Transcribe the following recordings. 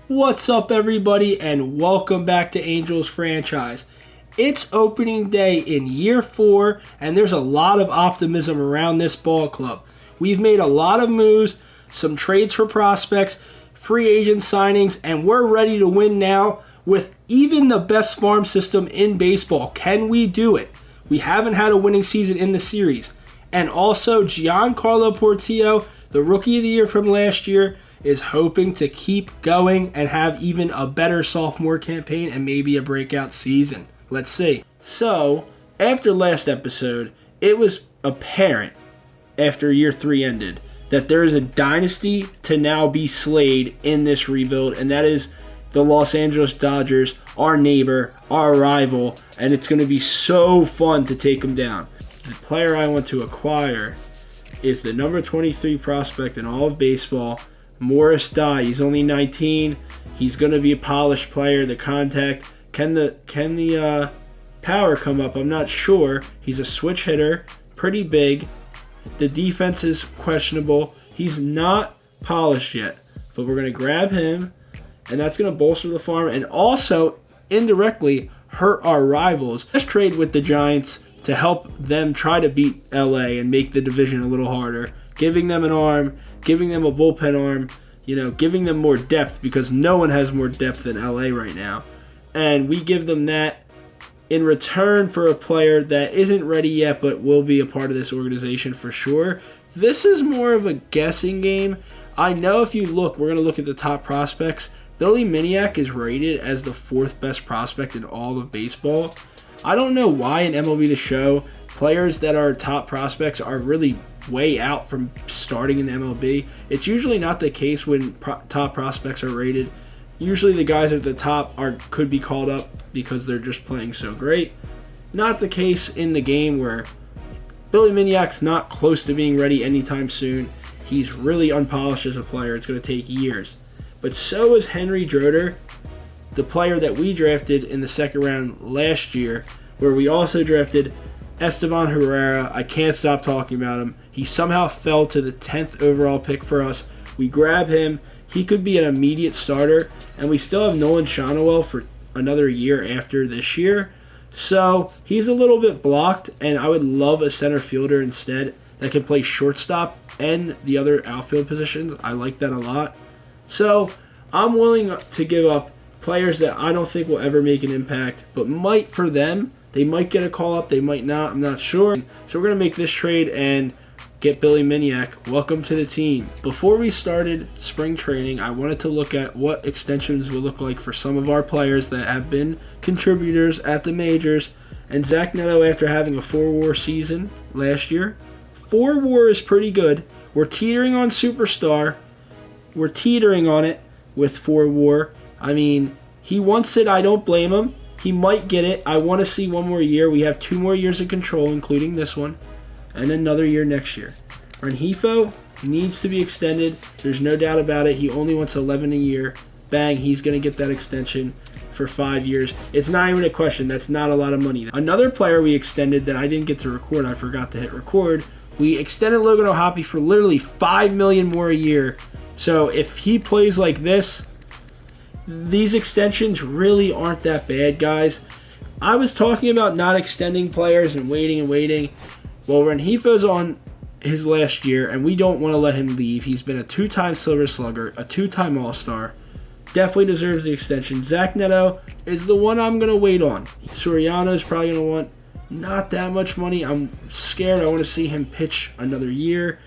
What's up, everybody, and welcome back to Angels Franchise. It's opening day in year 4, and there's a lot of optimism around this ball club. We've made a lot of moves, some trades for prospects, free agent signings, and we're ready to win now with even the best farm system in baseball. Can we do it? We haven't had a winning season in the series. And also, Giancarlo Portillo, the Rookie of the Year from last year, is hoping to keep going and have even a better sophomore campaign and maybe a breakout season. Let's see. So, after last episode, it was apparent after year 3 ended that there is a dynasty to now be slayed in this rebuild, and that is the Los Angeles Dodgers, our neighbor, our rival, and it's going to be so fun to take them down. The player I want to acquire is the number 23 prospect in all of baseball, Morris Dye. He's only 19. He's going to be a polished player. The contact, can the power come up? I'm not sure. He's a switch hitter, pretty big. The defense is questionable. He's not polished yet, but we're going to grab him, and that's going to bolster the farm and also indirectly hurt our rivals. Let's trade with the Giants to help them try to beat LA and make the division a little harder, giving them an arm, giving them a bullpen arm, giving them more depth, because no one has more depth than LA right now. And we give them that in return for a player that isn't ready yet but will be a part of this organization for sure. This is more of a guessing game. I know if you look, we're going to look at the top prospects. Billy Miniak is rated as the 4th best prospect in all of baseball. I don't know why in MLB The Show, players that are top prospects are really way out from starting in the MLB. It's usually not the case when top prospects are rated. Usually the guys at the top could be called up because they're just playing so great. Not the case in the game where Billy Miniak's not close to being ready anytime soon. He's really unpolished as a player. It's going to take years. But so is Henry Droder, the player that we drafted in the second round last year, where we also drafted Esteban Herrera. I can't stop talking about him. He somehow fell to the 10th overall pick for us. We grab him. He could be an immediate starter, and we still have Nolan Shonowell for another year after this year. So he's a little bit blocked, and I would love a center fielder instead that can play shortstop and the other outfield positions. I like that a lot. So I'm willing to give up players that I don't think will ever make an impact, but might for them. They might get a call up, they might not, I'm not sure. So we're going to make this trade and get Billy Miniak. Welcome to the team. Before we started spring training, I wanted to look at what extensions would look like for some of our players that have been contributors at the majors. And Zach Neto, after having a 4-WAR season last year, 4-WAR is pretty good. We're teetering on superstar. We're teetering on it with 4-WAR. I mean, he wants it. I don't blame him. He might get it. I want to see one more year. We have 2 more years of control, including this one, and another year next year. Rengifo needs to be extended. There's no doubt about it. He only wants 11 a year. Bang, he's going to get that extension for 5 years. It's not even a question. That's not a lot of money. Another player we extended that I didn't get to record, I forgot to hit record, we extended Logan O'Hoppe for literally $5 million more a year. So if he plays like this, these extensions really aren't that bad, guys. I was talking about not extending players and waiting. Well, Rengifo's on his last year, and we don't want to let him leave. He's been a 2-time Silver Slugger, a 2-time All-Star. Definitely deserves the extension. Zach Neto is the one I'm going to wait on. Soriano's probably going to want not that much money. I'm scared. I want to see him pitch another year.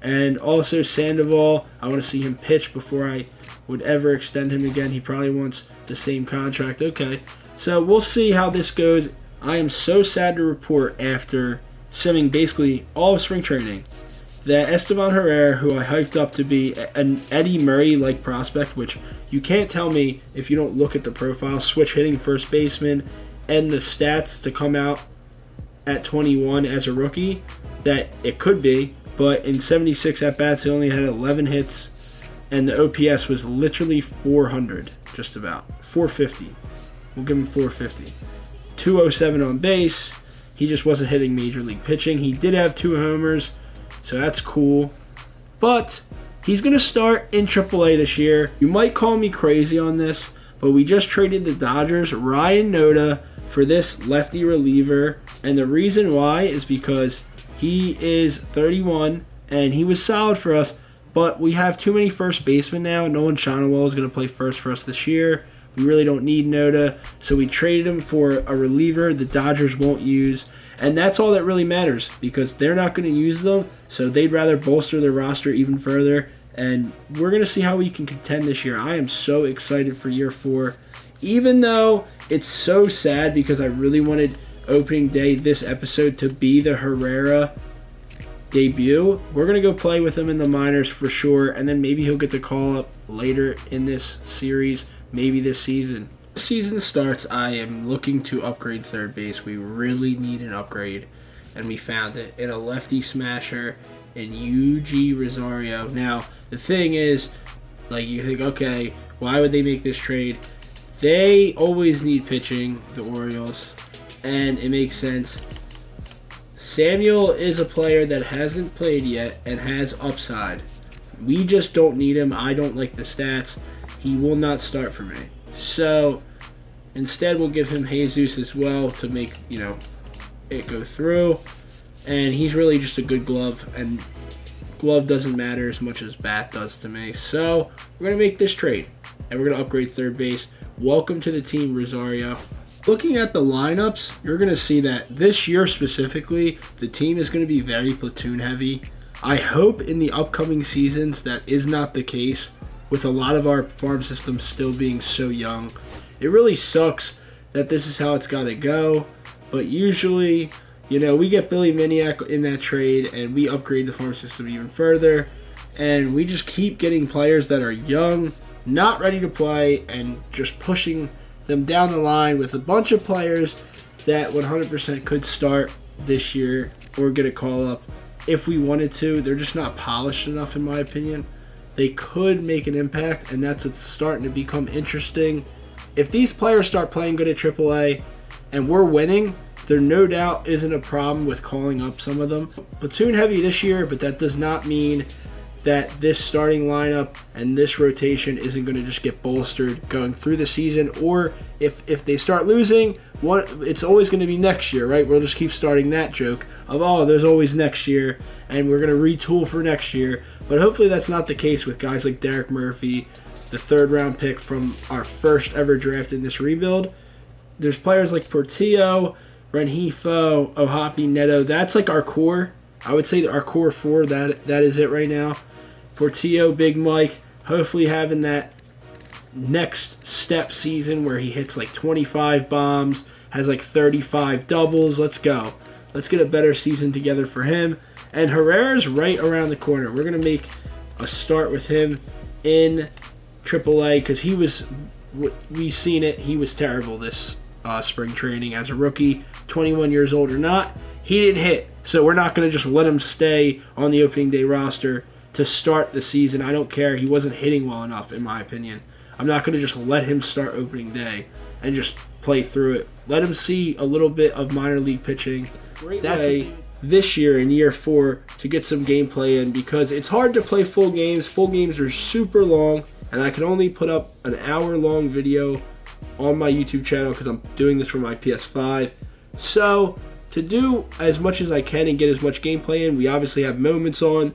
And also Sandoval, I want to see him pitch before I would ever extend him again. He probably wants the same contract. Okay, so we'll see how this goes. I am so sad to report, after simming basically all of spring training, that Esteban Herrera, who I hyped up to be an Eddie Murray-like prospect, which you can't tell me if you don't look at the profile, switch hitting first baseman, and the stats to come out at 21 as a rookie, that it could be. But in 76 at-bats, he only had 11 hits, and the OPS was literally 400, just about. 450. We'll give him 450. 207 on base. He just wasn't hitting major league pitching. He did have 2 homers, so that's cool. But He's going to start in AAA this year. You might call me crazy on this, but we just traded the Dodgers Ryan Noda for this lefty reliever. And the reason why is because he is 31 and he was solid for us, but we have too many first basemen now. Nolan Shonowell is going to play first for us this year. We really don't need Noda, so we traded him for a reliever the Dodgers won't use, and that's all that really matters because they're not going to use them, so they'd rather bolster their roster even further, and we're going to see how we can contend this year. I am so excited for year 4, even though it's so sad because I really wanted opening day this episode to be the Herrera debut. We're going to go play with him in the minors for sure, and then maybe he'll get the call up later in this series. Maybe this season. The season starts, I am looking to upgrade third base. We really need an upgrade, and we found it in a lefty smasher in UG Rosario. Now, the thing is, like, you think, okay, why would they make this trade? They always need pitching, the Orioles, and it makes sense. Samuel is a player that hasn't played yet and has upside. We just don't need him. I don't like the stats. He will not start for me. So instead we'll give him Jesus as well to make, it go through. And he's really just a good glove, and glove doesn't matter as much as bat does to me. So we're going to make this trade, and we're going to upgrade third base. Welcome to the team, Rosario. Looking at the lineups, you're going to see that this year specifically, the team is going to be very platoon heavy. I hope in the upcoming seasons that is not the case, with a lot of our farm systems still being so young. It really sucks that this is how it's got to go, but usually, we get Billy Miniak in that trade, and we upgrade the farm system even further, and we just keep getting players that are young, not ready to play, and just pushing them down the line with a bunch of players that 100% could start this year or get a call-up if we wanted to. They're just not polished enough, in my opinion. They could make an impact, and that's what's starting to become interesting. If these players start playing good at AAA and we're winning, there no doubt isn't a problem with calling up some of them. Platoon heavy this year, but that does not mean that this starting lineup and this rotation isn't going to just get bolstered going through the season, or if they start losing, it's always going to be next year, right? We'll just keep starting that joke of, there's always next year, and we're going to retool for next year. But hopefully that's not the case with guys like Derek Murphy, the 3rd round pick from our first ever draft in this rebuild. There's players like Portillo, Rengifo, Ohapi, Neto. That's like our core. I would say that our core 4, that is it right now. Portillo, Big Mike, hopefully having that next step season where he hits like 25 bombs, has like 35 doubles. Let's go. Let's get a better season together for him. And Herrera's right around the corner. We're going to make a start with him in AAA because we've seen it. He was terrible this spring training as a rookie, 21 years old or not. He didn't hit. So we're not going to just let him stay on the opening day roster to start the season. I don't care. He wasn't hitting well enough, in my opinion. I'm not going to just let him start opening day and just play through it. Let him see a little bit of minor league pitching. That's way this year in year 4 to get some gameplay in, because it's hard to play full games. Full games are super long, and I can only put up an hour-long video on my YouTube channel because I'm doing this for my PS5. So to do as much as I can and get as much gameplay in, we obviously have moments on.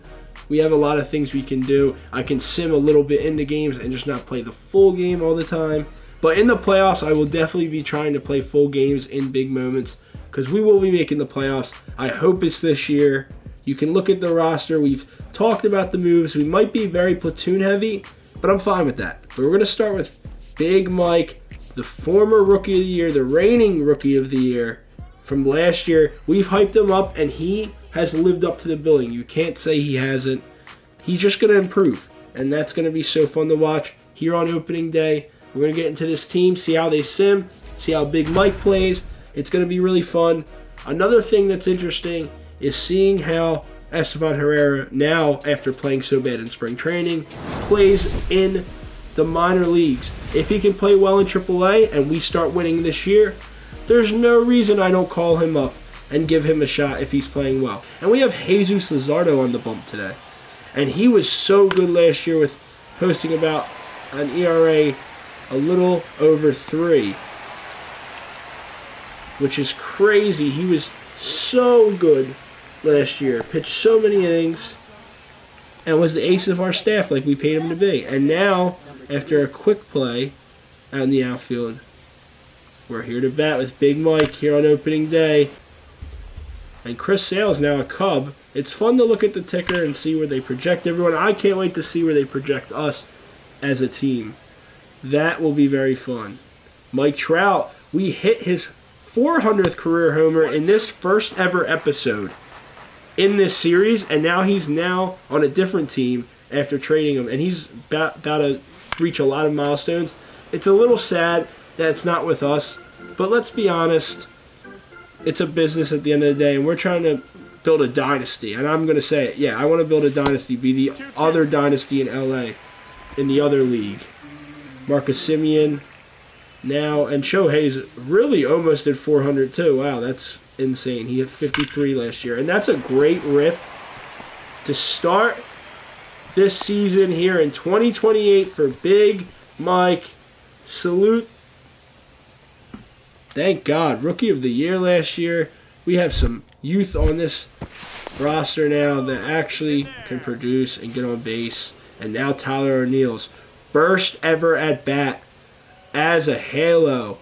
We have a lot of things we can do. I can sim a little bit into games and just not play the full game all the time. But in the playoffs, I will definitely be trying to play full games in big moments because we will be making the playoffs. I hope it's this year. You can look at the roster. We've talked about the moves. We might be very platoon heavy, but I'm fine with that. But we're going to start with Big Mike, the former Rookie of the Year, the reigning Rookie of the Year from last year. We've hyped him up, and he has lived up to the billing. You can't say he hasn't. He's just going to improve, and that's going to be so fun to watch here on opening day. We're going to get into this team, see how they sim, see how Big Mike plays. It's going to be really fun. Another thing that's interesting is seeing how Esteban Herrera, now after playing so bad in spring training, plays in the minor leagues. If he can play well in AAA and we start winning this year, there's no reason I don't call him up and give him a shot if he's playing well. And we have Jesus Luzardo on the bump today. And he was so good last year with posting about an ERA a little over 3, which is crazy. He was so good last year, pitched so many innings, and was the ace of our staff like we paid him to be. And now, after a quick play out in the outfield, we're here to bat with Big Mike here on opening day. And Chris Sale's now a Cub. It's fun to look at the ticker and see where they project everyone. I can't wait to see where they project us as a team. That will be very fun. Mike Trout, we hit his 400th career homer in this first ever episode in this series, and now he's on a different team after trading him, and he's about to reach a lot of milestones. It's a little sad that it's not with us, but let's be honest, it's a business at the end of the day, and we're trying to build a dynasty. And I'm going to say it, yeah, I want to build a dynasty, be the other dynasty in LA, in the other league. Marcus Semien now, and Shohei's really almost at 400 too. Wow, that's insane. He hit 53 last year, and that's a great rip to start this season here in 2028 for Big Mike. Salute. Thank God. Rookie of the Year last year. We have some youth on this roster now that actually can produce and get on base. And now Tyler O'Neill's first ever at bat as a Halo.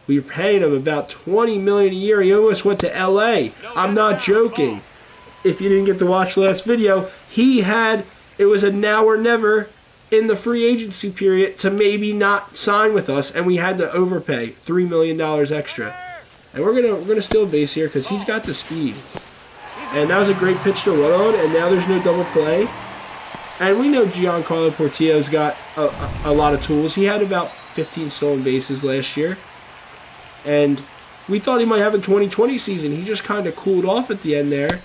We were paying him about $20 million a year. He almost went to LA. I'm not joking. If you didn't get to watch the last video, it was a now or never in the free agency period to maybe not sign with us, and we had to overpay $3 million extra. And we're gonna steal base here because he's got the speed. And that was a great pitch to run on, and now there's no double play. And we know Giancarlo Portillo's got a lot of tools. He had about 15 stolen bases last year. And we thought he might have a 2020 season. He just kind of cooled off at the end there.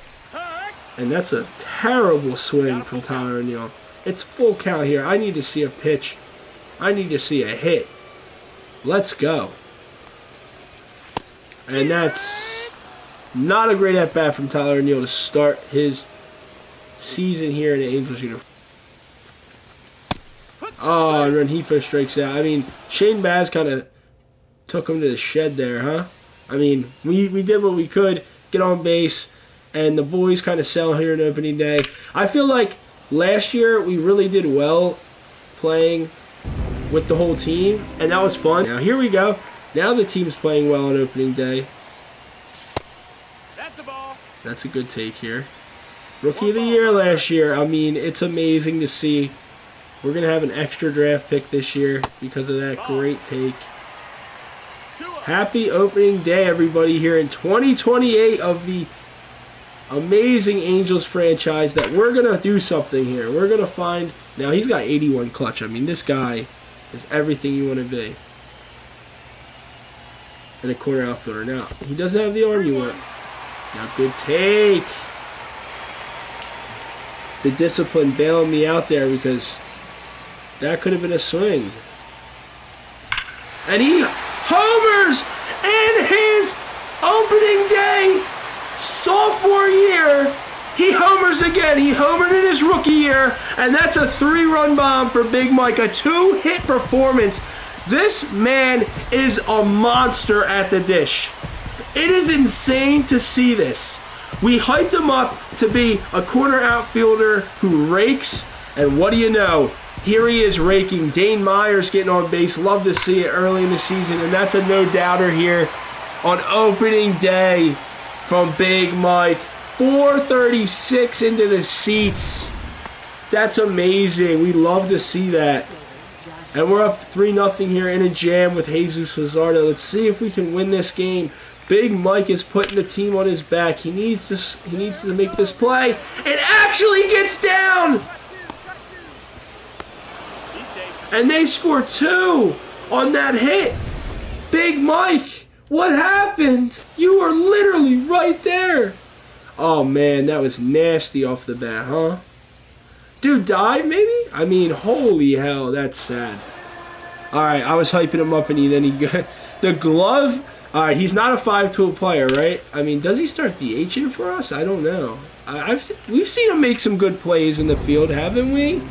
And that's a terrible swing from Tyler O'Neill. It's full count here. I need to see a pitch. I need to see a hit. Let's go. And that's not a great at-bat from Tyler O'Neill to start his season here in the Angels uniform. Oh, and Rengifo strikes out. I mean, Shane Baz kind of took him to the shed there, huh? I mean, we did what we could, get on base, and the boys kind of sell here in opening day. I feel like last year we really did well playing with the whole team, and that was fun. Now here we go. Now the team's playing well on opening day. That's the ball. That's a good take here. Rookie of the Year last year. I mean, it's amazing to see. We're going to have an extra draft pick this year because of that great take. Happy opening day, everybody, here in 2028 of the amazing Angels franchise that we're going to do something here. We're going to find... Now, he's got 81 clutch. I mean, this guy is everything you want to be. And a corner outfielder. Now, he doesn't have the arm you want. Now, good take. The discipline bailing me out there because that could have been a swing. And he homers in his opening day sophomore year. He homers again. He homered in his rookie year, and that's a 3-run bomb for Big Mike, a 2-hit performance. This man is a monster at the dish. It is insane to see this. We hyped him up to be a corner outfielder who rakes, and what do you know? Here he is raking. Dane Myers getting on base. Love to see it early in the season, and that's a no-doubter here on opening day from Big Mike. 436 into the seats. That's amazing. We love to see that. And we're up 3-0 here in a jam with Jesus Luzardo. Let's see if we can win this game. Big Mike is putting the team on his back. He needs to make this play. It actually gets down! And they score 2 on that hit. Big Mike, what happened? You were literally right there. Oh, man, that was nasty off the bat, huh? Dude died, maybe? I mean, holy hell, that's sad. All right, I was hyping him up, and then he got the glove All right, he's not a 5-tool player, right? I mean, does he start DHing for us? I don't know. We've seen him make some good plays in the field, haven't we?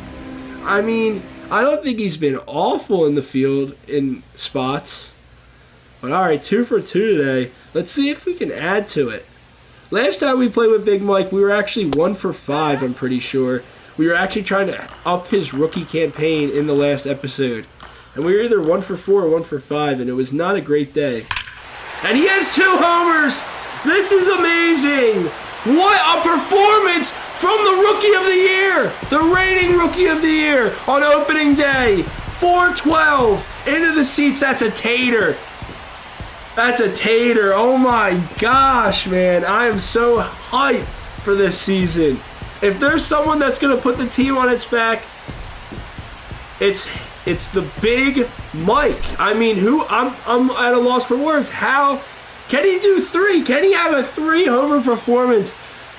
I mean, I don't think he's been awful in the field in spots. But all right, 2 for 2 today. Let's see if we can add to it. Last time we played with Big Mike, we were actually 1 for 5, I'm pretty sure. We were actually trying to up his rookie campaign in the last episode. And we were either 1 for 4 or 1 for 5, and it was not a great day. And he has 2 homers! This is amazing! What a performance from the Rookie of the Year! The reigning Rookie of the Year on opening day! 412 into the seats. That's a tater. That's a tater. Oh my gosh, man. I am so hyped for this season. If there's someone that's going to put the team on its back, it's the Big Mike. I mean, I'm at a loss for words. How can he do 3? Can he have a 3-homer performance?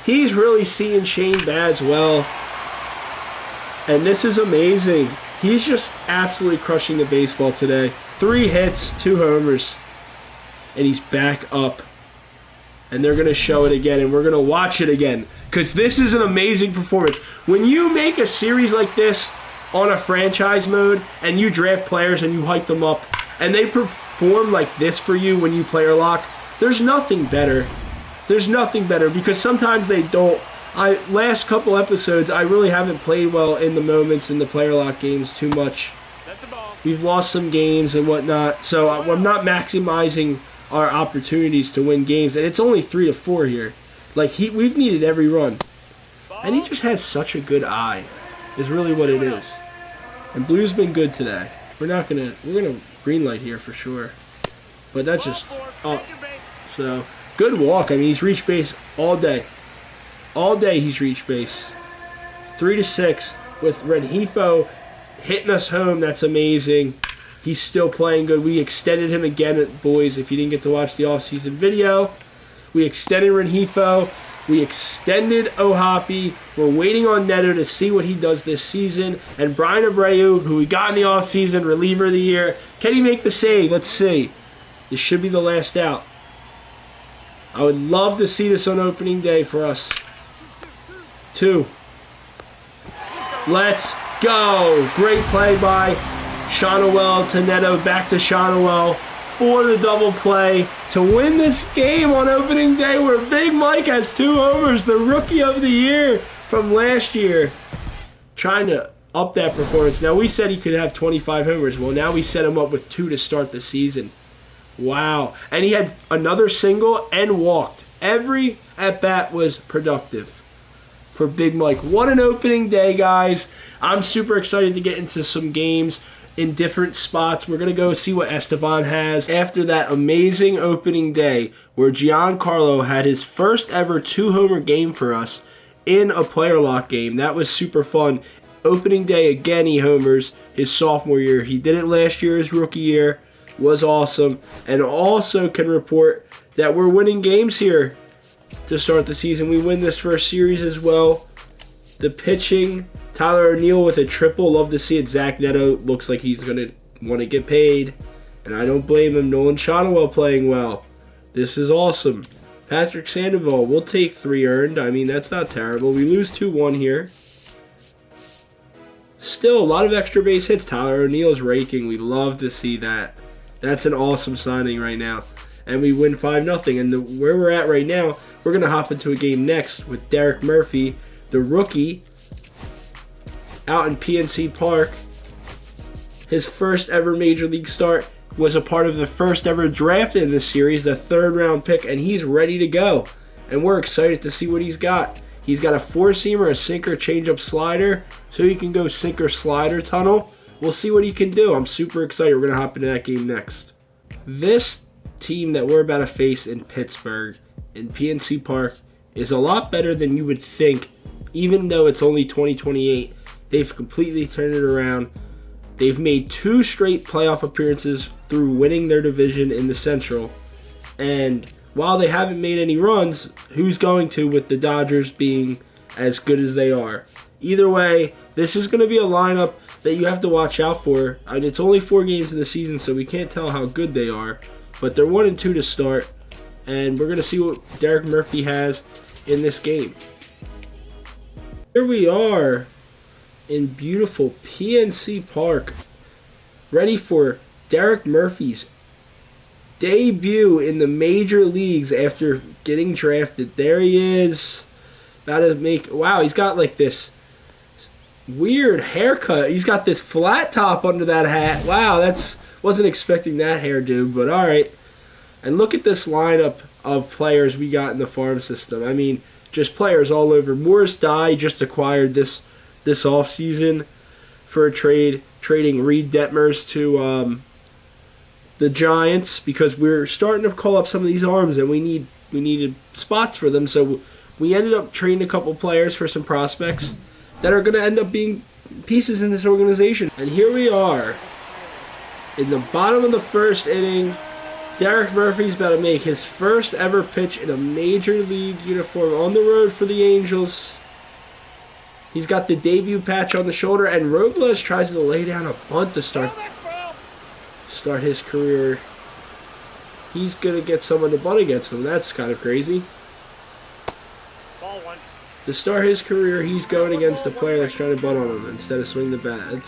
He's really seeing Shane Baz well. And this is amazing. He's just absolutely crushing the baseball today. 3 hits, 2 homers. And he's back up. And they're going to show it again, and we're going to watch it again. Because this is an amazing performance. When you make a series like this on a franchise mode, and you draft players and you hype them up, and they perform like this for you when you player lock, there's nothing better. There's nothing better, because sometimes they don't. Last couple episodes, I really haven't played well in the moments in the player lock games too much. We've lost some games and whatnot, so I'm not maximizing our opportunities to win games, and it's only 3 to 4 here. Like, we've needed every run. And he just has such a good eye, is really what it is. And Blue's been good today. We're gonna green light here for sure. But that's just up. So, good walk. I mean, he's reached base all day. All day he's reached base. 3 to 6 with Rengifo hitting us home. That's amazing. He's still playing good. We extended him again, boys, if you didn't get to watch the offseason video. We extended Rengifo. We extended Ohapi. We're waiting on Neto to see what he does this season. And Brian Abreu, who we got in the offseason, reliever of the year. Can he make the save? Let's see. This should be the last out. I would love to see this on opening day for us. 2. Let's go. Great play by Shonowell to Neto. Back to Shonowell for the double play to win this game on opening day, where Big Mike has 2 homers, the Rookie of the Year from last year. Trying to up that performance. Now, we said he could have 25 homers. Well, now we set him up with 2 to start the season. Wow. And he had another single and walked. Every at-bat was productive for Big Mike. What an opening day, guys. I'm super excited to get into some games in different spots. We're going to go see what Esteban has after that amazing opening day where Giancarlo had his first ever 2-homer game for us in a player lock game. That was super fun. Opening day, again, he homers his sophomore year. He did it last year, his rookie year. Was awesome. And also can report that we're winning games here to start the season. We win this first series as well. The pitching, Tyler O'Neill with a triple. Love to see it. Zach Neto looks like he's going to want to get paid. And I don't blame him. Nolan Shonowell playing well. This is awesome. Patrick Sandoval, we'll take 3 earned. I mean, that's not terrible. We lose 2-1 here. Still, a lot of extra base hits. Tyler O'Neill's raking. We love to see that. That's an awesome signing right now. And we win 5-0. And where we're at right now, we're going to hop into a game next with Derek Murphy, the rookie, out in PNC Park. His first ever Major League start, was a part of the first ever draft in this series, the 3rd round pick, and he's ready to go. And we're excited to see what he's got. He's got a 4-seamer, a sinker, changeup, slider, so he can go sinker, slider tunnel. We'll see what he can do. I'm super excited. We're going to hop into that game next. This team that we're about to face in Pittsburgh, in PNC Park, is a lot better than you would think, even though it's only 2028. They've completely turned it around. They've made 2 straight playoff appearances through winning their division in the Central. And while they haven't made any runs, who's going to, with the Dodgers being as good as they are? Either way, this is going to be a lineup that you have to watch out for. And it's only 4 games in the season, so we can't tell how good they are. But they're 1-2 to start, and we're going to see what Derek Murphy has in this game. Here we are in beautiful PNC Park, ready for Derek Murphy's debut in the major leagues after getting drafted. There he is. About to make... Wow, he's got like this weird haircut. He's got this flat top under that hat. Wow, wasn't expecting that hairdo, but all right. And look at this lineup of players we got in the farm system. I mean, just players all over. Morris Dye just acquired this offseason for a trade, trading Reed Detmers to the Giants, because we're starting to call up some of these arms and we needed spots for them. So we ended up trading a couple players for some prospects that are going to end up being pieces in this organization. And here we are in the bottom of the first inning. Derek Murphy's about to make his first ever pitch in a major league uniform on the road for the Angels. He's got the debut patch on the shoulder, and Robles tries to lay down a bunt to start his career. He's going to get someone to bunt against him. That's kind of crazy. To start his career, he's going against a player that's trying to bunt on him instead of swing the bat.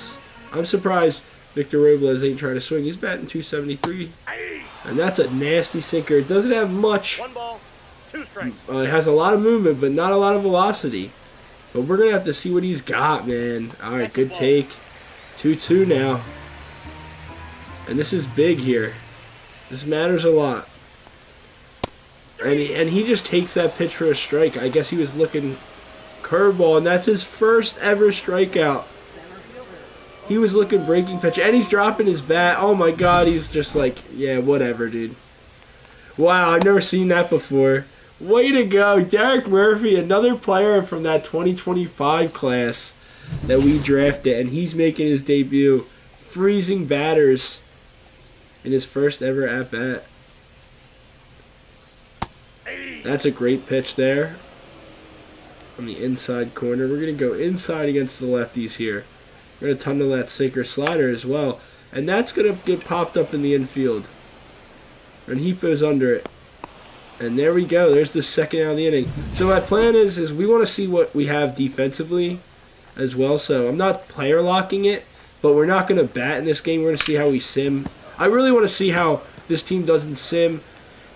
I'm surprised Victor Robles ain't trying to swing. He's batting .273. And that's a nasty sinker. It doesn't have much. 1 ball, 2 strikes. It has a lot of movement, but not a lot of velocity. But we're going to have to see what he's got, man. All right, good take. 2-2 now. And this is big here. This matters a lot. And he just takes that pitch for a strike. I guess he was looking curveball, and that's his first ever strikeout. He was looking breaking pitch, and he's dropping his bat. Oh my God, he's just like, yeah, whatever, dude. Wow, I've never seen that before. Way to go, Derek Murphy, another player from that 2025 class that we drafted, and he's making his debut, freezing batters in his first ever at-bat. That's a great pitch there on the inside corner. We're going to go inside against the lefties here. We're going to tunnel that sinker slider as well. And that's going to get popped up in the infield. And he goes under it. And there we go. There's the second out of the inning. So my plan is we want to see what we have defensively as well. So I'm not player locking it, but we're not going to bat in this game. We're going to see how we sim. I really want to see how this team doesn't sim.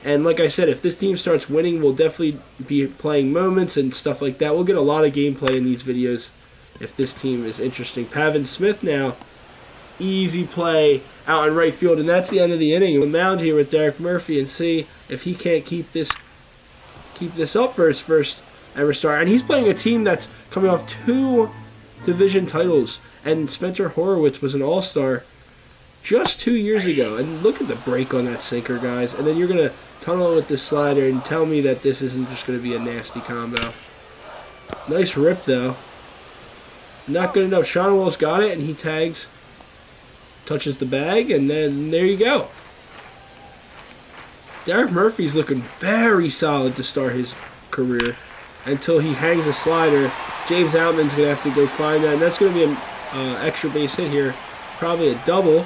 And like I said, if this team starts winning, we'll definitely be playing moments and stuff like that. We'll get a lot of gameplay in these videos if this team is interesting. Pavin Smith now, easy play out in right field, and that's the end of the inning. We'll mound here with Derek Murphy and see if he can't keep this up for his first ever start. And he's playing a team that's coming off 2 division titles, and Spencer Horowitz was an all-star just 2 years ago. And look at the break on that sinker, guys. And then you're going to tunnel it with this slider and tell me that this isn't just going to be a nasty combo. Nice rip, though. Not good enough. Sean Wells got it, and he tags, touches the bag, and then there you go. Derek Murphy's looking very solid to start his career until he hangs a slider. James Outman's going to have to go find that, and that's going to be an extra base hit here, probably a double.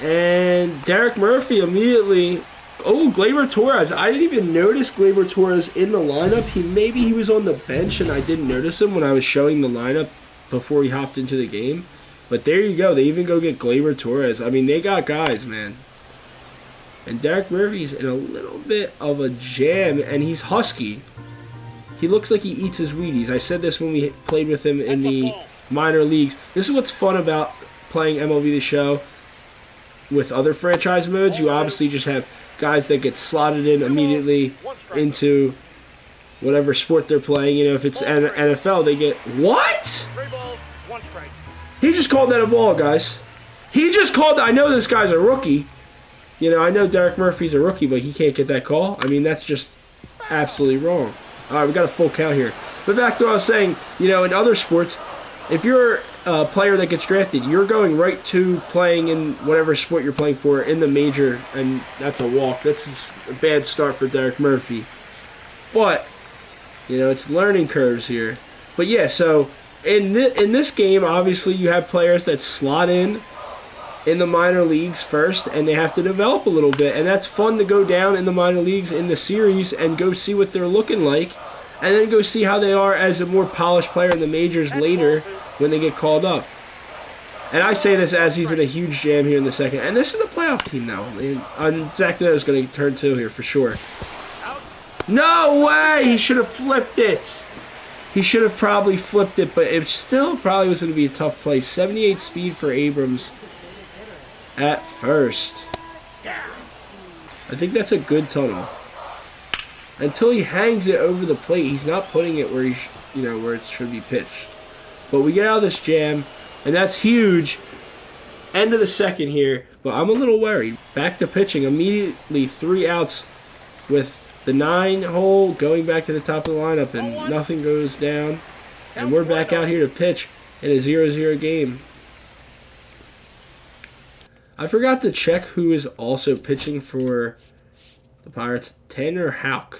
And Derek Murphy immediately... Oh, Gleyber Torres. I didn't even notice Gleyber Torres in the lineup. Maybe he was on the bench and I didn't notice him when I was showing the lineup before he hopped into the game. But there you go. They even go get Gleyber Torres. I mean, they got guys, man. And Derek Murphy's in a little bit of a jam, and he's husky. He looks like he eats his Wheaties. I said this when we played with him in the minor leagues. This is what's fun about playing MLB The Show with other franchise modes. You obviously just have guys that get slotted in immediately into whatever sport they're playing. You know, if it's NFL, they get... What? He just called that a ball, guys. He just called that. I know this guy's a rookie. You know, I know Derek Murphy's a rookie, but he can't get that call. I mean, that's just absolutely wrong. All right, we got a full count here. But back to what I was saying, you know, in other sports, if you're a player that gets drafted, you're going right to playing in whatever sport you're playing for in the major, and that's a walk. That's a bad start for Derek Murphy. But, you know, it's learning curves here. But yeah, so in this game, obviously you have players that slot in in the minor leagues first, and they have to develop a little bit. And that's fun to go down in the minor leagues in the series and go see what they're looking like, and then go see how they are as a more polished player in the majors later when they get called up. And I say this as he's in a huge jam here in the second. And this is a playoff team now. And Zach Netto's going to turn 2 here for sure. No way! He should have flipped it. He should have probably flipped it, but it still probably was going to be a tough play. 78 speed for Abrams at first. I think that's a good tunnel. Until he hangs it over the plate, he's not putting it where where it should be pitched. But we get out of this jam, and that's huge. End of the second here, but I'm a little worried. Back to pitching. Immediately 3 outs with the 9 hole going back to the top of the lineup, and nothing goes down. And we're back out here to pitch in a 0-0 game. I forgot to check who is also pitching for the Pirates. Tanner Houck.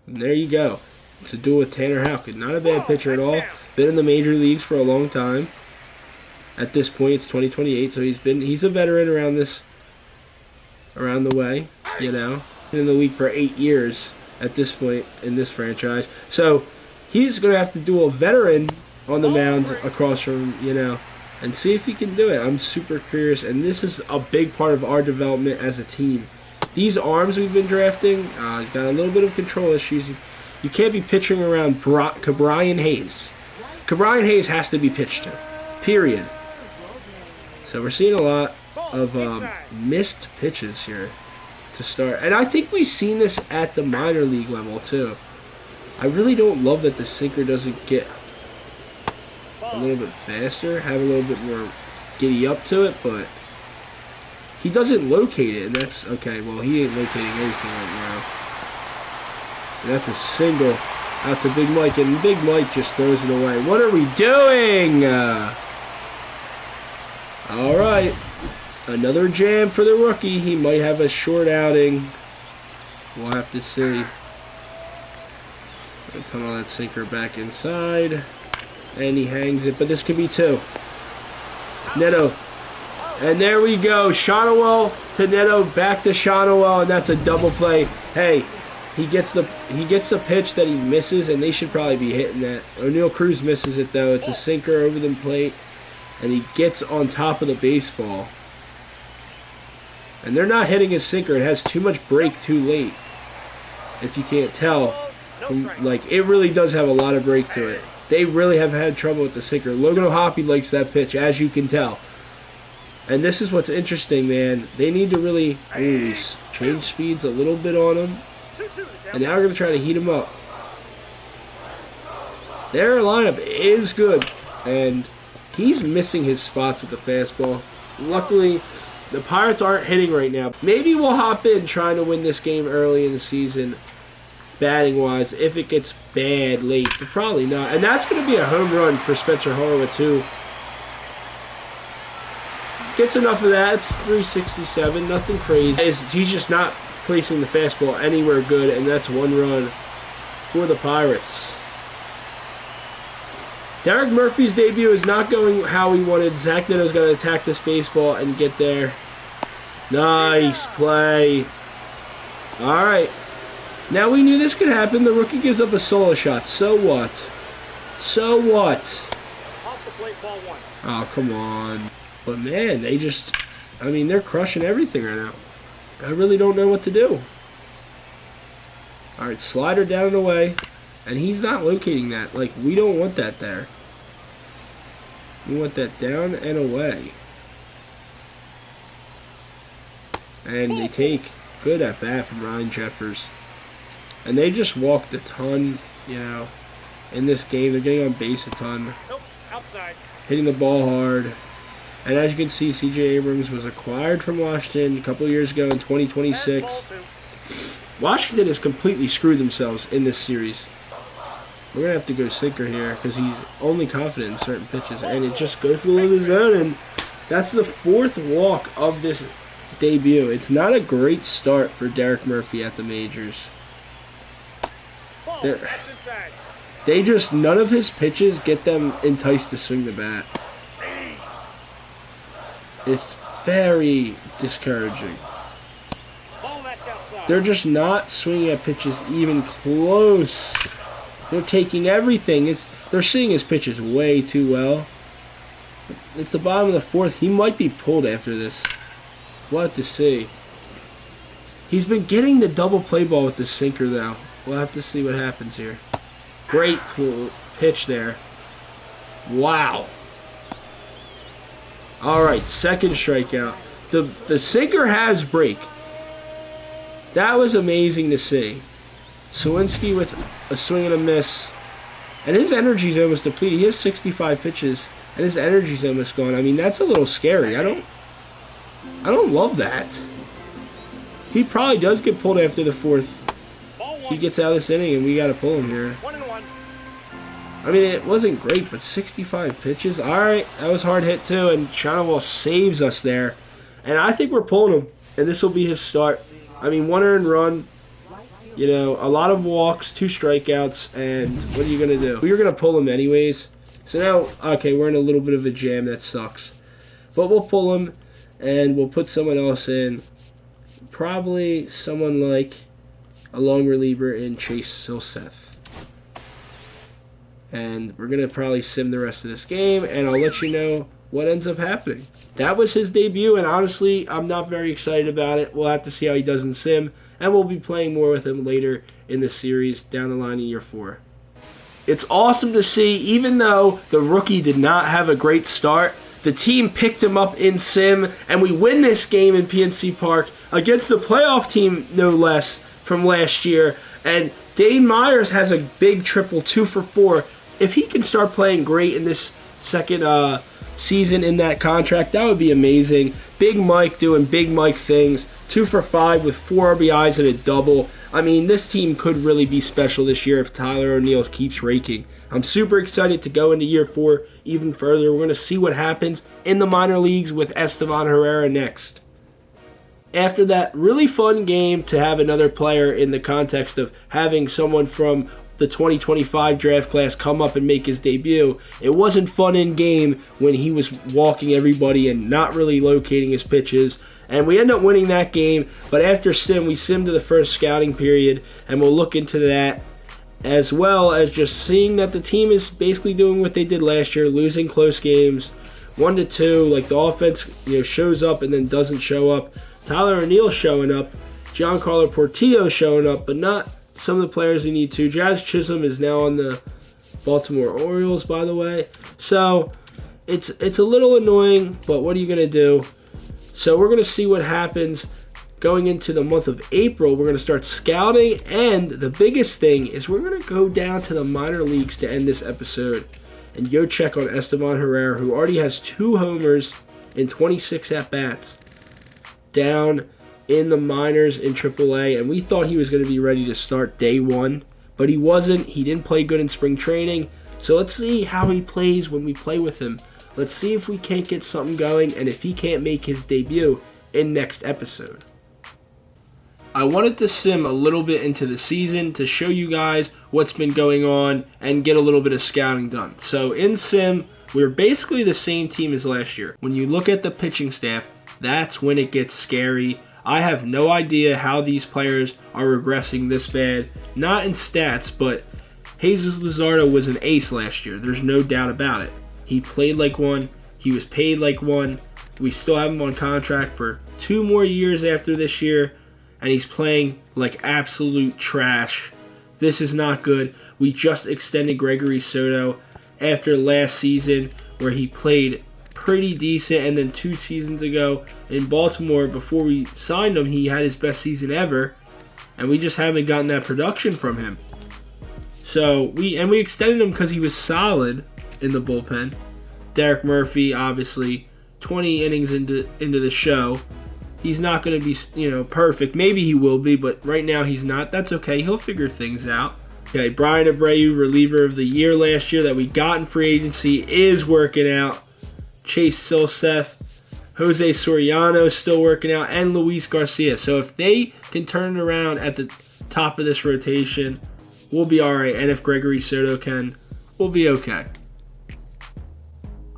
And there you go. It's a duel with Tanner Houck. Not a bad pitcher at all. Been in the major leagues for a long time. At this point, it's 2028, so he's a veteran around the way, Been in the league for 8 years at this point in this franchise. So he's going to have to duel a veteran on the mound across from, and see if he can do it. I'm super curious, and this is a big part of our development as a team. These arms we've been drafting, he's got a little bit of control issues. You can't be pitching around Cabrian Hayes. Cabrian Hayes has to be pitched to, period. So we're seeing a lot of missed pitches here to start. And I think we've seen this at the minor league level too. I really don't love that the sinker doesn't get a little bit faster, have a little bit more giddy up to it, but he doesn't locate it, and that's okay. Well, he ain't locating anything right now. And that's a single out to Big Mike, and Big Mike just throws it away. What are we doing? All right, another jam for the rookie. He might have a short outing. We'll have to see. Tunnel that sinker back inside, and he hangs it, but this could be 2. Netto. And there we go. Shonowell to Netto, back to Shonowell, and that's a double play. Hey, he gets the pitch that he misses, and they should probably be hitting that. O'Neal Cruz misses it though. It's a sinker over the plate, and he gets on top of the baseball. And they're not hitting his sinker. It has too much break too late. If you can't tell, it really does have a lot of break to it. They really have had trouble with the sinker. Logan O'Hoppe likes that pitch, as you can tell. And this is what's interesting, man. They need to really change speeds a little bit on him. And now we're going to try to heat him up. Their lineup is good. And he's missing his spots with the fastball. Luckily, the Pirates aren't hitting right now. Maybe we'll hop in trying to win this game early in the season, batting-wise, if it gets bad late. But probably not. And that's going to be a home run for Spencer Horwitz, who gets enough of that. It's 367, nothing crazy. He's just not placing the fastball anywhere good, and that's 1 run for the Pirates. Derek Murphy's debut is not going how he wanted. Zach Netto's got to attack this baseball and get there. Nice play. All right. Now we knew this could happen. The rookie gives up a solo shot. So what? So what? Off the plate, ball 1. Oh, come on. But man, they're crushing everything right now. I really don't know what to do. All right, slider down and away. And he's not locating that. We don't want that there. We want that down and away. And they take good at bat from Ryan Jeffers. And they just walked a ton, in this game. They're getting on base a ton. Nope, outside. Hitting the ball hard. And as you can see, C.J. Abrams was acquired from Washington a couple years ago in 2026. Washington has completely screwed themselves in this series. We're going to have to go sinker here because he's only confident in certain pitches. And it just goes to the middle of the zone. And that's the 4th walk of this debut. It's not a great start for Derek Murphy at the majors. None of his pitches get them enticed to swing the bat. It's very discouraging. Ball that's outside. They're just not swinging at pitches even close. They're taking everything. They're seeing his pitches way too well. It's the bottom of the fourth. He might be pulled after this. We'll have to see. He's been getting the double play ball with the sinker, though. We'll have to see what happens here. Great pitch there. Wow. All right, second strikeout. The sinker has break. That was amazing to see. Sawinski with a swing and a miss. And his energy's almost depleted. He has 65 pitches, and his energy's almost gone. I mean, that's a little scary. I don't love that. He probably does get pulled after the fourth. He gets out of this inning, and we got to pull him here. 1-1. I mean, it wasn't great, but 65 pitches. All right, that was hard hit, too, and Shonowall saves us there. And I think we're pulling him, and this will be his start. I mean, 1 earned run, you know, a lot of walks, 2 strikeouts, and what are you going to do? We were going to pull him anyways. So now, okay, we're in a little bit of a jam. That sucks. But we'll pull him, and we'll put someone else in. Probably someone like a long reliever in Chase Silseth. And we're going to probably sim the rest of this game, and I'll let you know what ends up happening. That was his debut, and honestly, I'm not very excited about it. We'll have to see how he does in sim, and we'll be playing more with him later in the series down the line in year 4. It's awesome to see, even though the rookie did not have a great start, the team picked him up in sim, and we win this game in PNC Park against the playoff team, no less, from last year. And Dane Myers has a big triple, 2 for 4. If he can start playing great in this second season in that contract, that would be amazing. Big Mike doing Big Mike things. 2 for 5 with 4 RBIs and a double. I mean, this team could really be special this year if Tyler O'Neill keeps raking. I'm super excited to go into year 4 even further. We're going to see what happens in the minor leagues with Estevan Herrera next. After that really fun game to have another player in the context of having someone from the 2025 draft class come up and make his debut, it wasn't fun in game when he was walking everybody and not really locating his pitches. And we end up winning that game, but after sim, we simmed to the first scouting period, and we'll look into that, as well as just seeing that the team is basically doing what they did last year, losing close games, 1-2, like the offense, you know, shows up and then doesn't show up. Tyler O'Neill showing up, Giancarlo Portillo showing up, but not some of the players we need to. Jazz Chisholm is now on the Baltimore Orioles, by the way. So it's a little annoying, but what are you going to do? So we're going to see what happens going into the month of April. We're going to start scouting, and the biggest thing is we're going to go down to the minor leagues to end this episode and go check on Estevan Herrera, who already has 2 homers in 26 at-bats down in the minors in AAA, and we thought he was going to be ready to start day 1, but he wasn't. He didn't play good in spring training, so let's see how he plays when we play with him. Let's see if we can't get something going, and if he can't make his debut in next episode. I wanted to sim a little bit into the season to show you guys what's been going on and get a little bit of scouting done. So in sim, we're basically the same team as last year. When you look at the pitching staff, that's when it gets scary. I have no idea how these players are regressing this bad. Not in stats, but Jesus Luzardo was an ace last year. There's no doubt about it. He played like one. He was paid like one. We still have him on contract for 2 more years after this year, and he's playing like absolute trash. This is not good. We just extended Gregory Soto after last season, where he played pretty decent, and then 2 seasons ago in Baltimore, before we signed him, he had his best season ever, and we just haven't gotten that production from him. So we extended him because he was solid in the bullpen. Derek Murphy, obviously, 20 innings into the show. He's not going to be, perfect. Maybe he will be, but right now he's not. That's okay. He'll figure things out. Okay, Brian Abreu, reliever of the year last year that we got in free agency, is working out. Chase Silseth, Jose Soriano still working out, and Luis Garcia. So if they can turn it around at the top of this rotation, we'll be all right. And if Gregory Soto can, we'll be okay.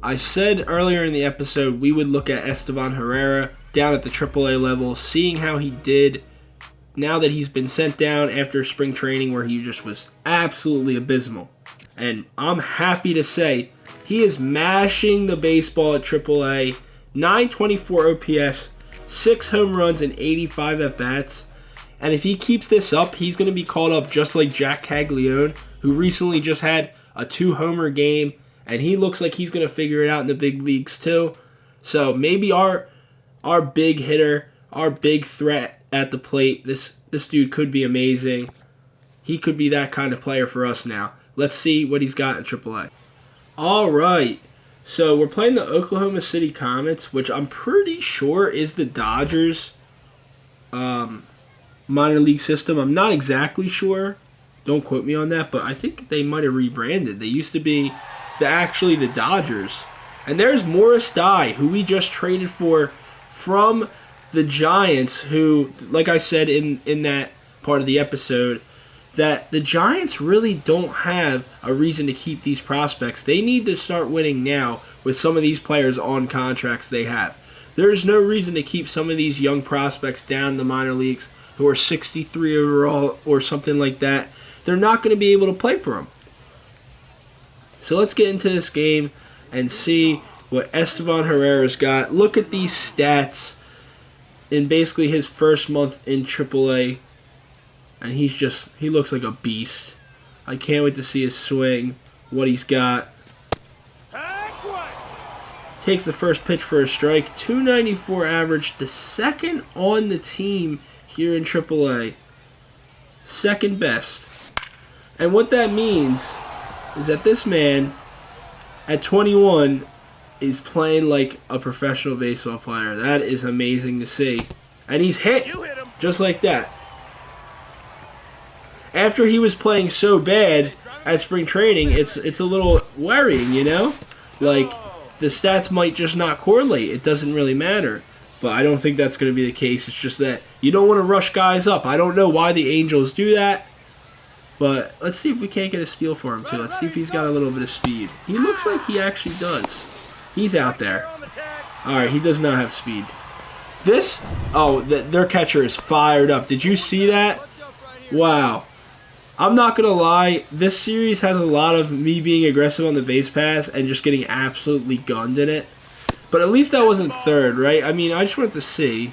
I said earlier in the episode we would look at Estevan Herrera down at the AAA level, seeing how he did now that he's been sent down after spring training where he just was absolutely abysmal. And I'm happy to say he is mashing the baseball at AAA. 924 OPS, 6 home runs, and 85 at-bats. And if he keeps this up, he's going to be called up just like Jack Caglione, who recently just had a 2-homer game, and he looks like he's going to figure it out in the big leagues too. So maybe our big hitter, our big threat at the plate, this dude could be amazing. He could be that kind of player for us now. Let's see what he's got in AAA. All right. So we're playing the Oklahoma City Comets, which I'm pretty sure is the Dodgers minor league system. I'm not exactly sure. Don't quote me on that, but I think they might have rebranded. They used to be actually the Dodgers. And there's Morris Dye, who we just traded for from the Giants, who, like I said in that part of the episode, that the Giants really don't have a reason to keep these prospects. They need to start winning now with some of these players on contracts they have. There's no reason to keep some of these young prospects down in the minor leagues who are 63 overall or something like that. They're not going to be able to play for them. So let's get into this game and see what Estevan Herrera's got. Look at these stats in basically his first month in AAA. And he looks like a beast. I can't wait to see his swing, what he's got. Takes the first pitch for a strike. 294 average, the second on the team here in AAA. Second best. And what that means is that this man, at 21, is playing like a professional baseball player. That is amazing to see. And he's hit just like that. After he was playing so bad at spring training, it's a little worrying, you know? Like, the stats might just not correlate. It doesn't really matter. But I don't think that's going to be the case. It's just that you don't want to rush guys up. I don't know why the Angels do that. But let's see if we can't get a steal for him, too. Let's see if he's got a little bit of speed. He looks like he actually does. He's out there. Alright, he does not have speed. Their catcher is fired up. Did you see that? Wow. I'm not going to lie, this series has a lot of me being aggressive on the base pass and just getting absolutely gunned in it. But at least that wasn't third, right? I mean, I just wanted to see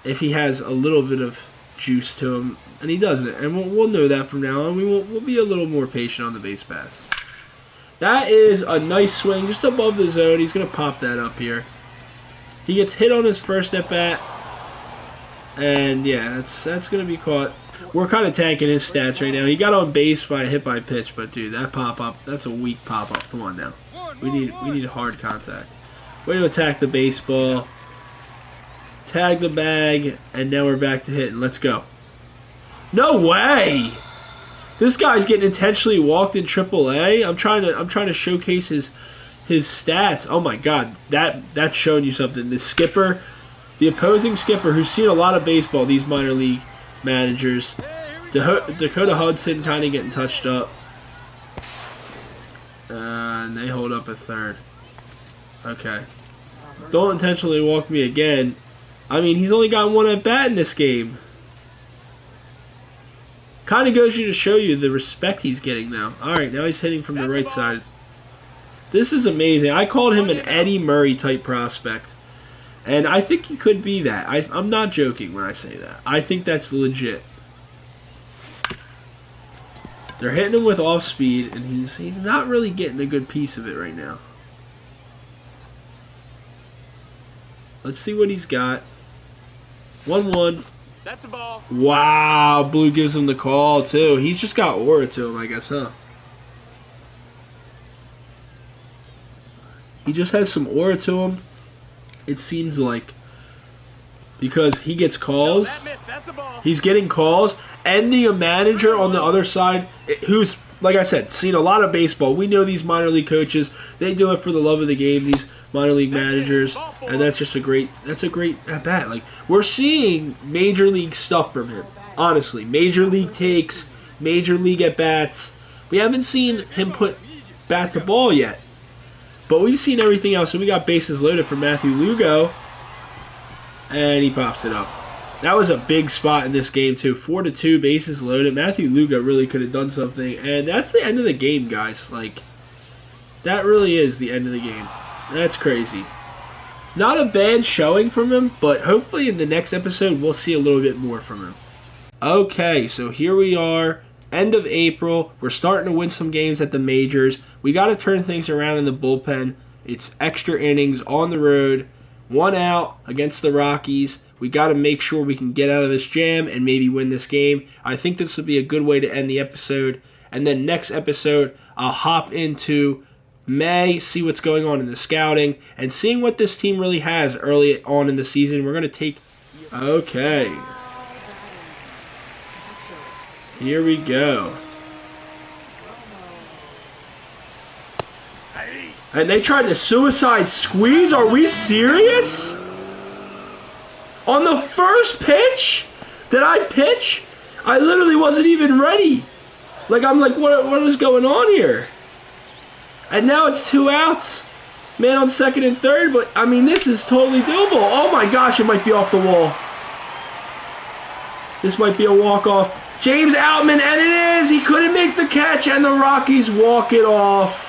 if he has a little bit of juice to him, and he doesn't. And we'll know that from now on. We'll be a little more patient on the base pass. That is a nice swing just above the zone. He's going to pop that up here. He gets hit on his first at-bat. And, yeah, that's going to be caught. We're kind of tanking his stats right now. He got on base by a hit by pitch, but dude, that pop-up, that's a weak pop-up. Come on now. We need hard contact. Way to attack the baseball. Tag the bag, and now we're back to hitting. Let's go. No way! This guy's getting intentionally walked in AAA. I'm trying to showcase his stats. Oh my god, that's showing you something. The skipper, the opposing skipper, who's seen a lot of baseball, these minor league managers. Dakota Hudson kind of getting touched up. And they hold up at third. Okay. Don't intentionally walk me again. I mean, he's only got one at bat in this game. Kind of goes to show you the respect he's getting now. Alright, now he's hitting from the right side. This is amazing. I called him an Eddie Murray type prospect. And I think he could be that. I'm not joking when I say that. I think that's legit. They're hitting him with off speed, and he's not really getting a good piece of it right now. Let's see what he's got. 1-1. That's a ball. Wow, Blue gives him the call, too. He's just got aura to him, I guess, huh? He just has some aura to him. It seems like, because he gets calls, he's getting calls, and the manager on the other side, who's, like I said, seen a lot of baseball. We know these minor league coaches, they do it for the love of the game, these minor league managers, and that's a great at bat. Like, we're seeing major league stuff from him, honestly. Major league takes, major league at bats. We haven't seen him put bat to ball yet. But we've seen everything else. So we got bases loaded for Matthew Lugo. And he pops it up. That was a big spot in this game, too. 4-2, bases loaded. Matthew Lugo really could have done something. And that's the end of the game, guys. Like, that really is the end of the game. That's crazy. Not a bad showing from him, but hopefully in the next episode we'll see a little bit more from him. Okay, so here we are. End of April. We're starting to win some games at the majors. We got to turn things around in the bullpen. It's extra innings on the road. 1 out against the Rockies. We got to make sure we can get out of this jam and maybe win this game. I think this would be a good way to end the episode. And then next episode, I'll hop into May, see what's going on in the scouting, and seeing what this team really has early on in the season. We're going to take... Okay. Here we go. And they tried to suicide squeeze? Are we serious? On the first pitch that I pitch, I literally wasn't even ready. Like, I'm like, what is going on here? And now it's 2 outs. Man on second and third, but, I mean, this is totally doable. Oh, my gosh, it might be off the wall. This might be a walk-off. James Outman, and it is! He couldn't make the catch, and the Rockies walk it off.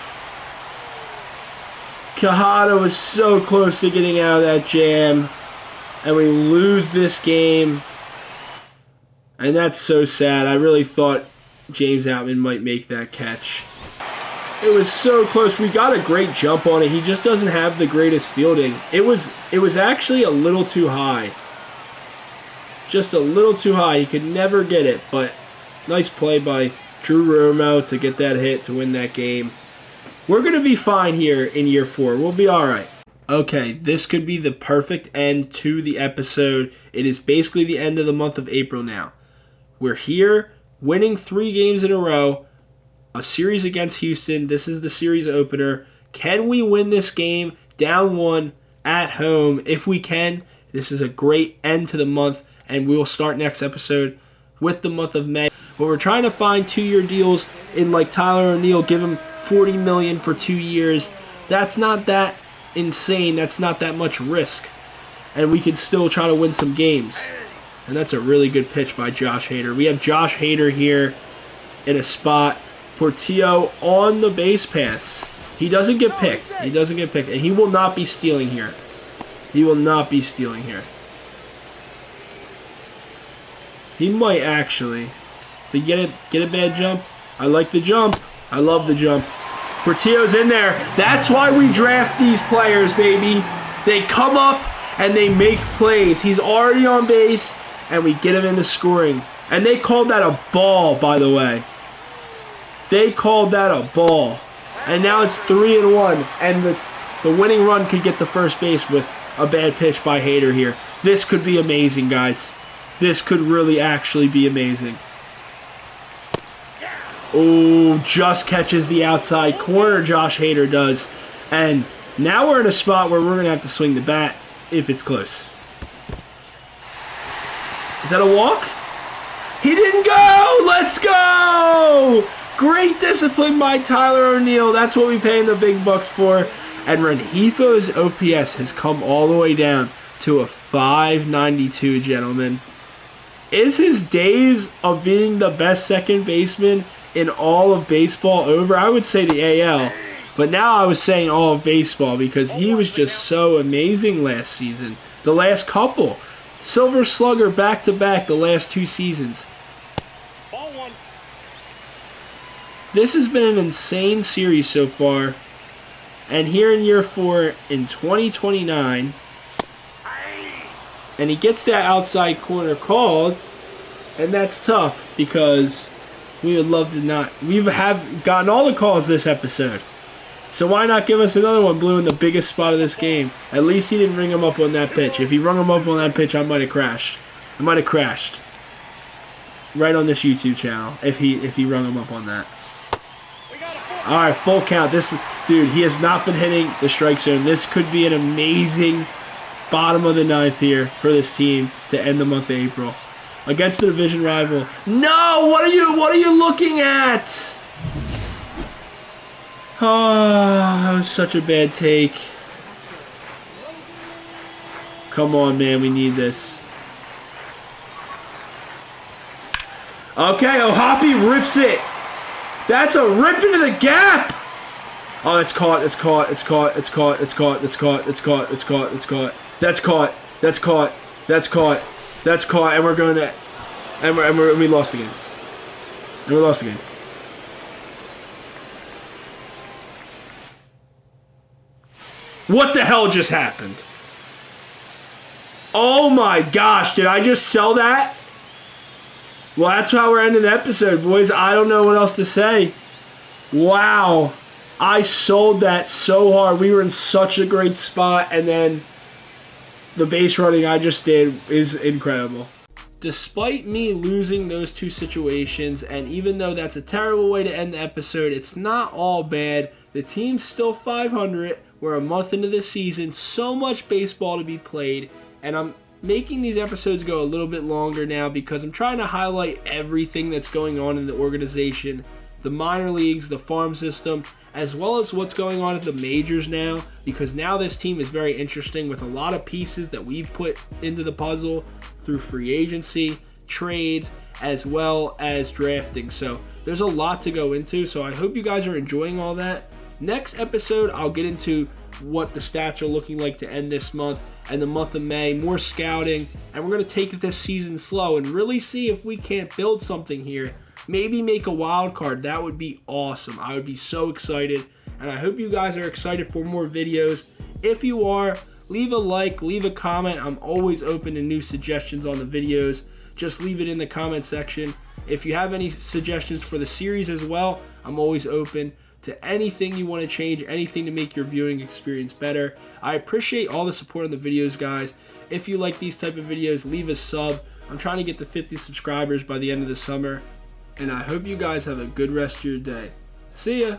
Quijada was so close to getting out of that jam, and we lose this game. And that's so sad. I really thought James Outman might make that catch. It was so close. We got a great jump on it. He just doesn't have the greatest fielding. It was actually a little too high. Just a little too high. He could never get it, but nice play by Drew Romo to get that hit to win that game. We're going to be fine here in year 4. We'll be all right. Okay, this could be the perfect end to the episode. It is basically the end of the month of April now. We're here, winning 3 games in a row. A series against Houston. This is the series opener. Can we win this game down 1 at home? If we can, this is a great end to the month, and we will start next episode with the month of May. But we're trying to find 2-year deals in like Tyler O'Neill, give him $40 million for 2 years. That's not that insane. That's not that much risk. And we can still try to win some games. And that's a really good pitch by Josh Hader. We have Josh Hader here in a spot. Portillo on the base paths. He doesn't get picked. He doesn't get picked. And he will not be stealing here. He will not be stealing here. He might actually. If he get a bad jump. I like the jump. I love the jump. Portillo's in there. That's why we draft these players, baby. They come up and they make plays. He's already on base, and we get him into scoring. And they called that a ball, by the way. They called that a ball. And now it's 3-1, and the winning run could get to first base with a bad pitch by Hader here. This could be amazing, guys. This could really actually be amazing. Oh, just catches the outside corner, Josh Hader does. And now we're in a spot where we're going to have to swing the bat if it's close. Is that a walk? He didn't go! Let's go! Great discipline by Tyler O'Neill. That's what we pay him the big bucks for. And Rengifo's OPS has come all the way down to a 592, gentlemen. Is his days of being the best second baseman in all of baseball over? I would say the AL. But now I was saying all of baseball because he was just so amazing last season. The last couple. Silver Slugger back-to-back the last 2 seasons. This has been an insane series so far. And here in year 4 in 2029, and he gets that outside corner called, and that's tough because we would love to not. We have gotten all the calls this episode. So why not give us another one, Blue, in the biggest spot of this game? At least he didn't ring him up on that pitch. If he rung him up on that pitch, I might have crashed. I might have crashed. Right on this YouTube channel if he rung him up on that. All right, full count. This dude, he has not been hitting the strike zone. This could be an amazing bottom of the 9th here for this team to end the month of April against the division rival. No, what are you looking at? Oh, that was such a bad take. Come on, man. We need this. Okay, O'Hoppe rips it. That's a rip into the gap. Oh, it's caught. It's caught. It's caught. It's caught. It's caught. It's caught. It's caught. It's caught. It's caught. That's caught. That's caught. That's caught. That's caught. And we're going to... And we lost again. And we lost again. What the hell just happened? Oh my gosh, did I just sell that? Well, that's how we're ending the episode, boys. I don't know what else to say. Wow. I sold that so hard. We were in such a great spot, and then the base running I just did is incredible. Despite me losing those two situations, and even though that's a terrible way to end the episode, it's not all bad. The team's still 500. We're a month into the season. So much baseball to be played, and I'm making these episodes go a little bit longer now because I'm trying to highlight everything that's going on in the organization, the minor leagues, the farm system, as well as what's going on at the majors now, because now this team is very interesting with a lot of pieces that we've put into the puzzle through free agency, trades, as well as drafting. So there's a lot to go into, so I hope you guys are enjoying all that. Next episode, I'll get into what the stats are looking like to end this month and the month of May, more scouting, and we're going to take this season slow and really see if we can't build something here. Maybe make a wild card. That would be awesome. I would be so excited, and I hope you guys are excited for more videos. If you are, leave a like, leave a comment. I'm always open to new suggestions on the videos. Just leave it in the comment section. If you have any suggestions for the series as well, I'm always open to anything you want to change, anything to make your viewing experience better. I appreciate all the support on the videos, guys. If you like these type of videos, leave a sub. I'm trying to get to 50 subscribers by the end of the summer, and I hope you guys have a good rest of your day. See ya!